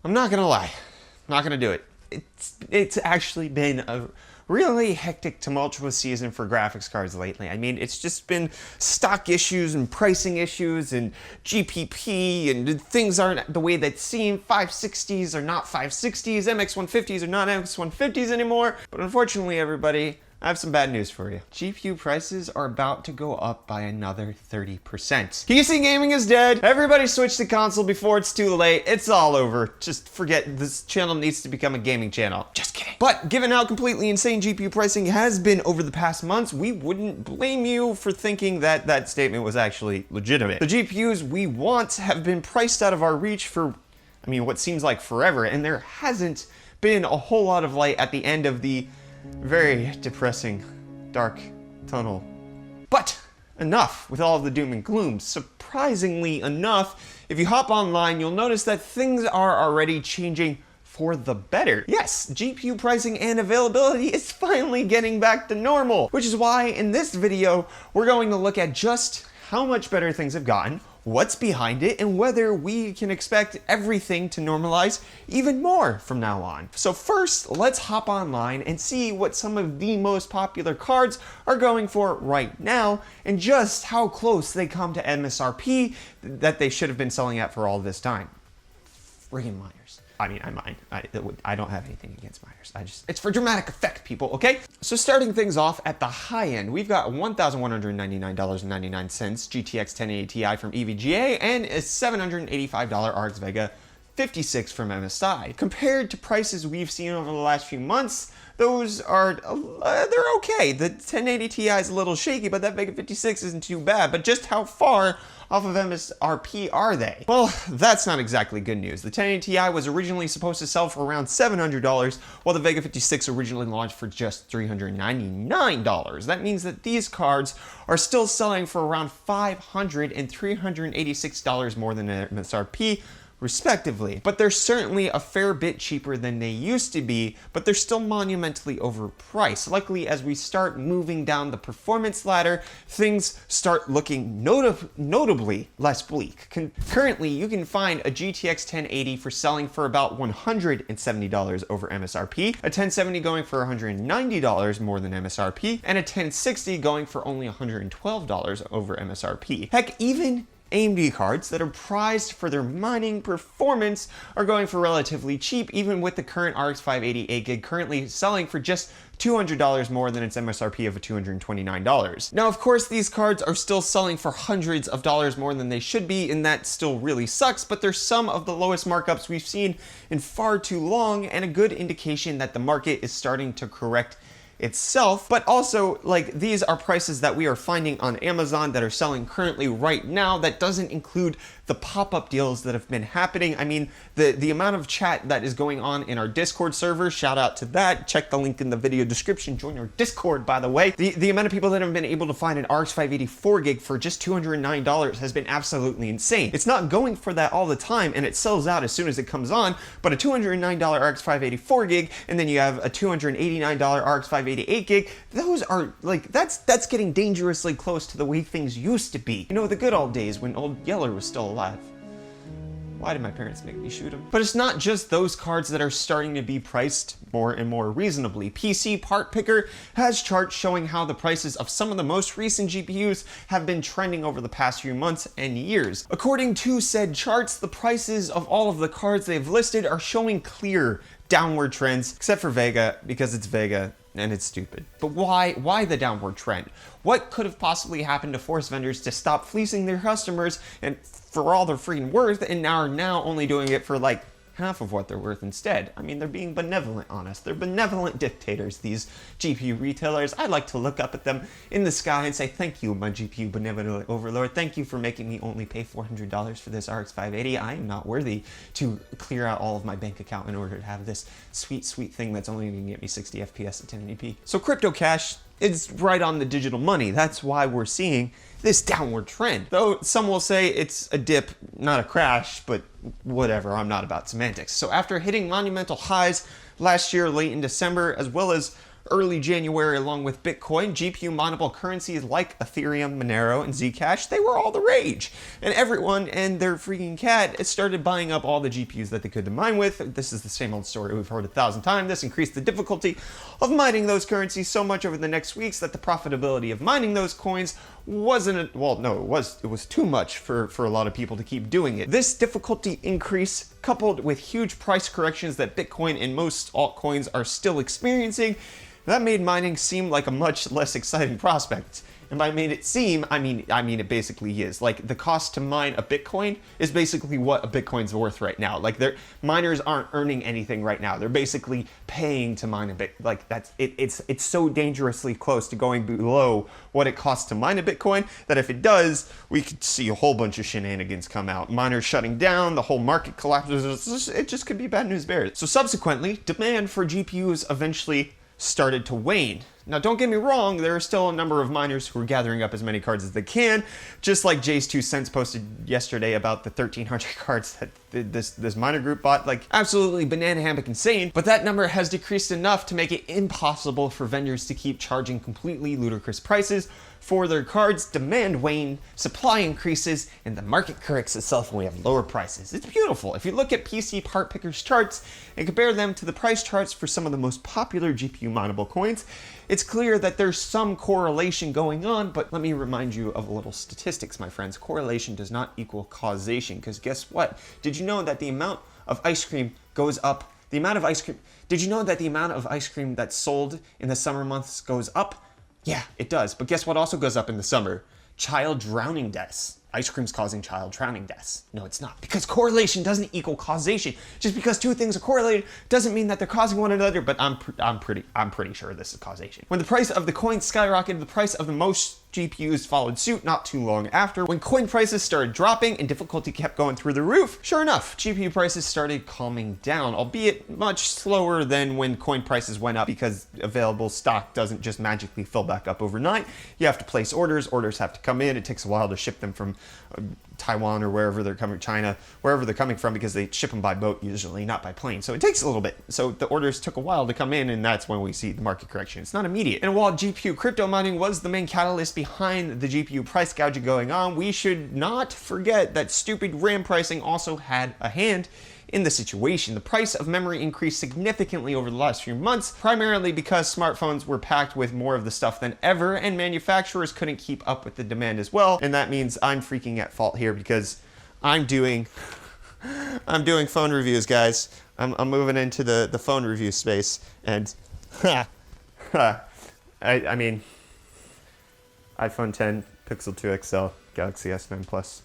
I'm not gonna lie, not gonna do it. It's actually been a really hectic, tumultuous season for graphics cards lately. I mean, it's just been stock issues and pricing issues and GPP, and things aren't the way they seem. 560s are not 560s, MX150s are not MX150s anymore. But unfortunately, everybody, I have some bad news for you. GPU prices are about to go up by another 30%. PC gaming is dead. Everybody switch to console before it's too late. It's all over. Just forget this channel needs to become a gaming channel. Just kidding. But given how completely insane GPU pricing has been over the past months, we wouldn't blame you for thinking that that statement was actually legitimate. The GPUs we want have been priced out of our reach for, I mean, what seems like forever, and there hasn't been a whole lot of light at the end of the very depressing, dark tunnel. But enough with all of the doom and gloom. Surprisingly enough, if you hop online, you'll notice that things are already changing for the better. Yes, GPU pricing and availability is finally getting back to normal, which is why in this video, we're going to look at just how much better things have gotten, what's behind it, and whether we can expect everything to normalize even more from now on. So first, let's hop online and see what some of the most popular cards are going for right now, and just how close they come to MSRP that they should have been selling at for all this time. Friggin' miners. I mean, I don't have anything against miners. It's for dramatic effect, people, okay? So starting things off at the high end, we've got $1,199.99 GTX 1080 Ti from EVGA and a $785 RX Vega 56 from MSI. Compared to prices we've seen over the last few months, those are, they're okay. The 1080 Ti is a little shaky, but that Vega 56 isn't too bad. But just how far off of MSRP are they? Well, that's not exactly good news. The 1080 Ti was originally supposed to sell for around $700, while the Vega 56 originally launched for just $399. That means that these cards are still selling for around $500 and $386 more than MSRP, respectively. But they're certainly a fair bit cheaper than they used to be, but they're still monumentally overpriced. Luckily, as we start moving down the performance ladder, things start looking notably less bleak. Currently, you can find a GTX 1080 for selling for about $170 over MSRP, a 1070 going for $190 more than MSRP, and a 1060 going for only $112 over MSRP. Heck, even AMD cards that are prized for their mining performance are going for relatively cheap, even with the current RX 580 8GB currently selling for just $200 more than its MSRP of $229. Now, of course, these cards are still selling for hundreds of dollars more than they should be, and that still really sucks, but they're some of the lowest markups we've seen in far too long, and a good indication that the market is starting to correct itself. But also, like, these are prices that we are finding on Amazon that are selling currently right now. That doesn't include the pop-up deals that have been happening. I mean, the amount of chat that is going on in our Discord server, shout out to that. Check the link in the video description. Join our Discord, by the way. The amount of people that have been able to find an RX 580 4GB for just $209 has been absolutely insane. It's not going for that all the time, and it sells out as soon as it comes on, but a $209 RX 580 4GB, and then you have a $289 RX 580 8GB, those are, like, that's getting dangerously close to the way things used to be. You know, the good old days when old Yeller was still alive. Why did my parents make me shoot him? But it's not just those cards that are starting to be priced more and more reasonably. PC Part Picker has charts showing how the prices of some of the most recent GPUs have been trending over the past few months and years. According to said charts, the prices of all of the cards they've listed are showing clear downward trends, except for Vega, because it's Vega and it's stupid. But why the downward trend? What could have possibly happened to force vendors to stop fleecing their customers and for all their freaking worth, and are now only doing it for like half of what they're worth instead? I mean, they're being benevolent on us. They're benevolent dictators, these GPU retailers. I like to look up at them in the sky and say, thank you, my GPU benevolent overlord. Thank you for making me only pay $400 for this RX 580. I am not worthy to clear out all of my bank account in order to have this sweet, sweet thing that's only going to get me 60 FPS at 1080p. So crypto cash is right on the digital money. That's why we're seeing this downward trend. Though some will say it's a dip, not a crash, but whatever, I'm not about semantics. So after hitting monumental highs last year late in December, as well as early January, along with Bitcoin, GPU mineable currencies like Ethereum, Monero, and Zcash, they were all the rage. And everyone and their freaking cat started buying up all the GPUs that they could to mine with. This is the same old story we've heard 1,000 times. This increased the difficulty of mining those currencies so much over the next weeks that the profitability of mining those coins wasn't, well, no, it was too much for a lot of people to keep doing it. This difficulty increase, coupled with huge price corrections that Bitcoin and most altcoins are still experiencing, that made mining seem like a much less exciting prospect. And by made it seem, I mean it basically is. Like, the cost to mine a Bitcoin is basically what a Bitcoin's worth right now. Like, miners aren't earning anything right now. They're basically paying to mine a Bitcoin. Like, it's so dangerously close to going below what it costs to mine a Bitcoin that if it does, we could see a whole bunch of shenanigans come out. Miners shutting down, the whole market collapses. It just could be bad news bears. So subsequently, demand for GPUs eventually started to wane. Now, don't get me wrong, there are still a number of miners who are gathering up as many cards as they can, just like Jay's 2 cents posted yesterday about the 1,300 cards that this miner group bought. Like, absolutely banana hammock insane, but that number has decreased enough to make it impossible for vendors to keep charging completely ludicrous prices for their cards. Demand wane, supply increases, and the market corrects itself and we have lower prices. It's beautiful. If you look at PC part pickers charts and compare them to the price charts for some of the most popular GPU mineable coins, it's clear that there's some correlation going on, but let me remind you of a little statistics, my friends. Correlation does not equal causation, because guess what? Did you know that the amount of ice cream goes up? Did you know that the amount of ice cream that's sold in the summer months goes up? Yeah, it does. But guess what also goes up in the summer? Child drowning deaths. Ice cream's causing child drowning deaths. No, it's not. Because correlation doesn't equal causation. Just because two things are correlated doesn't mean that they're causing one another, but I'm pretty sure this is causation. When the price of the coin skyrocketed, the price of the most GPUs followed suit not too long after. When coin prices started dropping and difficulty kept going through the roof, sure enough, GPU prices started calming down, albeit much slower than when coin prices went up, because available stock doesn't just magically fill back up overnight. You have to place orders have to come in. It takes a while to ship them from Taiwan or wherever they're coming, China, wherever they're coming from, because they ship them by boat usually, not by plane. So it takes a little bit. So the orders took a while to come in, and that's when we see the market correction. It's not immediate. And while GPU crypto mining was the main catalyst behind the GPU price gouging going on, we should not forget that stupid RAM pricing also had a hand in the situation. The price of memory increased significantly over the last few months, primarily because smartphones were packed with more of the stuff than ever, and manufacturers couldn't keep up with the demand as well. And that means I'm freaking at fault here, because I'm doing phone reviews, guys. I'm moving into the phone review space, and I mean, iPhone 10, Pixel 2 XL, Galaxy S9 Plus.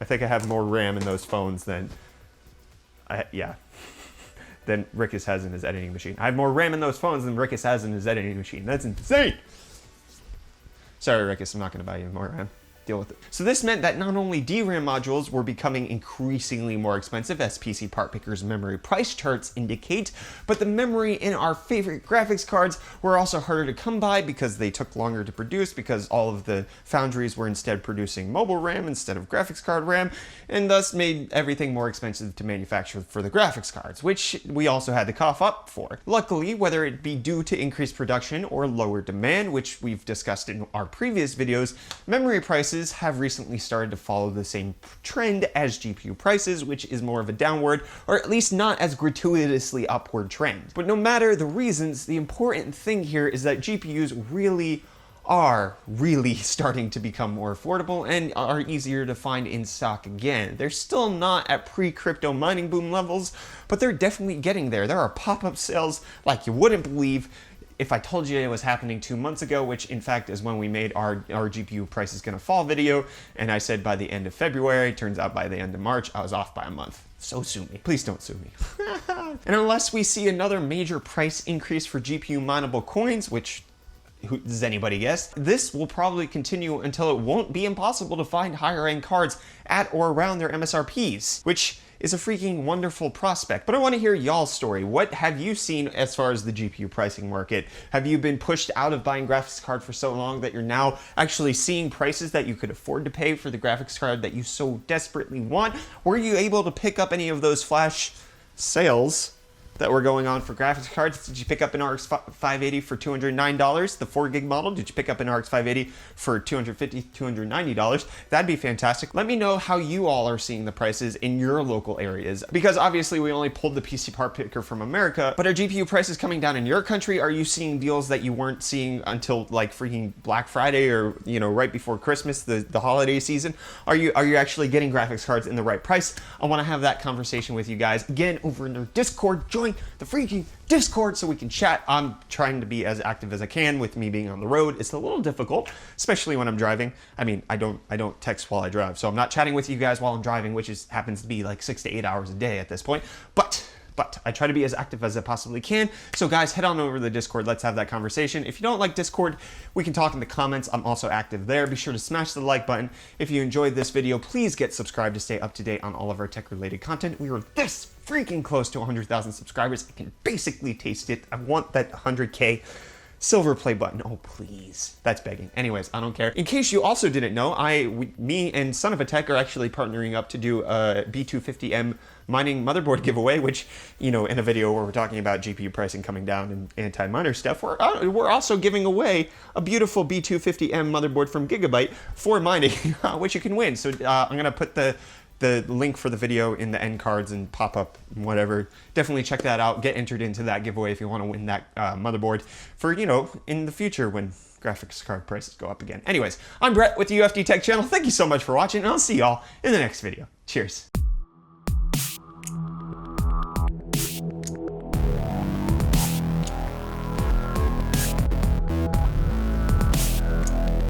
I think I have more RAM in those phones than Rikus has in his editing machine. I have more RAM in those phones than Rikus has in his editing machine. That's insane. Sorry, Rikus, I'm not going to buy you more RAM. Deal with it. So this meant that not only DRAM modules were becoming increasingly more expensive, as PC part pickers memory price charts indicate, but the memory in our favorite graphics cards were also harder to come by because they took longer to produce, because all of the foundries were instead producing mobile RAM instead of graphics card RAM, and thus made everything more expensive to manufacture for the graphics cards, which we also had to cough up for. Luckily, whether it be due to increased production or lower demand, which we've discussed in our previous videos, memory prices have recently started to follow the same trend as GPU prices, which is more of a downward, or at least not as gratuitously upward trend. But no matter the reasons, the important thing here is that GPUs really are starting to become more affordable and are easier to find in stock again. They're still not at pre-crypto mining boom levels, but they're definitely getting there. There are pop-up sales like you wouldn't believe. If I told you it was happening 2 months ago, which in fact is when we made our GPU price is gonna fall video, and I said by the end of February, turns out by the end of March, I was off by a month. So sue me. Please don't sue me. And unless we see another major price increase for GPU mineable coins, which does anybody guess? This will probably continue until it won't be impossible to find higher end cards at or around their MSRPs, which is a freaking wonderful prospect. But I want to hear y'all's story. What have you seen as far as the GPU pricing market? Have you been pushed out of buying graphics card for so long that you're now actually seeing prices that you could afford to pay for the graphics card that you so desperately want? Were you able to pick up any of those flash sales that were going on for graphics cards. Did you pick up an RX 580 for $209? The 4 gig model? Did you pick up an RX 580 for $250, $290? That'd be fantastic. Let me know how you all are seeing the prices in your local areas, because obviously we only pulled the PC part picker from America, but are GPU prices coming down in your country? Are you seeing deals that you weren't seeing until like freaking Black Friday, or right before Christmas, the holiday season? Are you actually getting graphics cards in the right price? I want to have that conversation with you guys again over in the Discord. Join the freaking Discord so we can chat. I'm trying to be as active as I can with me being on the road. It's a little difficult, especially when I'm driving. I mean, I don't text while I drive, so I'm not chatting with you guys while I'm driving, which happens to be like 6 to 8 hours a day at this point. But I try to be as active as I possibly can. So guys, head on over to the Discord. Let's have that conversation. If you don't like Discord, we can talk in the comments. I'm also active there. Be sure to smash the like button. If you enjoyed this video, please get subscribed to stay up to date on all of our tech-related content. We were this freaking close to 100,000 subscribers. I can basically taste it. I want that 100K silver play button. Oh, please. That's begging. Anyways, I don't care. In case you also didn't know, me and Son of a Tech are actually partnering up to do a B250M mining motherboard giveaway, which, in a video where we're talking about GPU pricing coming down and anti-miner stuff, we're also giving away a beautiful B250M motherboard from Gigabyte for mining, which you can win. So I'm going to put the link for the video in the end cards and pop up, whatever. Definitely check that out. Get entered into that giveaway if you want to win that motherboard for, in the future when graphics card prices go up again. Anyways, I'm Brett with the UFD Tech channel. Thank you so much for watching, and I'll see y'all in the next video. Cheers.